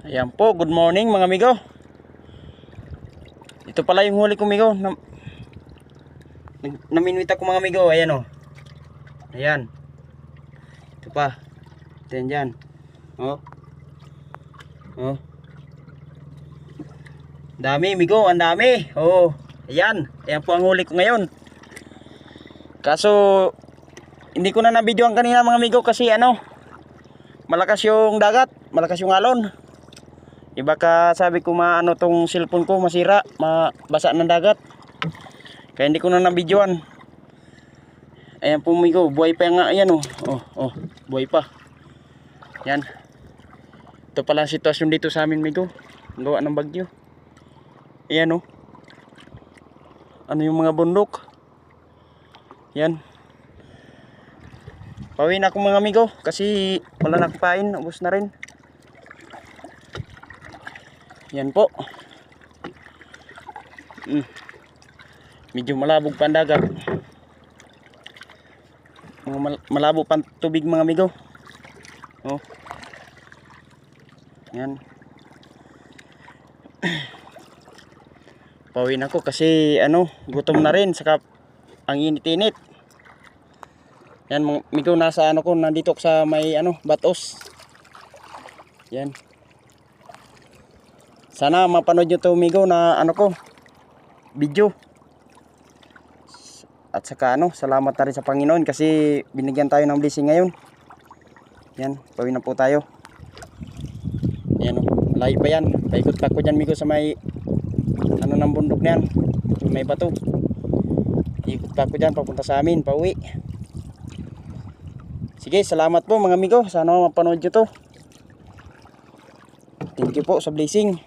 Ayan po, good morning mga amigo. Ito pala yung huli ko amigo. Naminwita ko mga amigo. Ayan o. Ayan. Ito pa. Ito yan. Oh. Oh. Dami amigo, ang dami. Oh. Ayan. Ayan po ang huli ko ngayon. Kaso hindi ko na nabidyoan kanina mga amigo kasi malakas yung dagat, malakas yung alon. Iba ka sabi ko maano tong cellphone ko masira, mabasa ng dagat. Kaya hindi ko na nabidyoan. Ayan po amigo, buhay pa nga ayan oh. Oh, buhay pa. Yan. Ito pala ang sitwasyon dito sa amin amigo. Gawa ng bagyo. Ayan oh. Ano yung mga bundok? Yan. Pauwi na ako mga amigo kasi wala na akong pain, ubos na rin. Yan po. Medyo malabog pa ang dagat. Malabo pa ang tubig mga amigo. Oh. Yan. Pauwi na ako kasi gutom na rin saka ang init-init. Yan mga amigo, nasa ko nandito ako sa may batos. Yan. Sana mapanood nyo to amigo na video. At saka salamat na rin sa Panginoon kasi binigyan tayo ng blessing ngayon. Yan, pauwi na po tayo. Yan malayo pa yan. Paikot pa ko dyan amigo sa may ng bundok na yan. May bato. Ikot pa ko dyan papunta sa amin, pauwi. Sige, salamat po mga amigo. Sana mapanood nyo to. Thank you po sa blessing.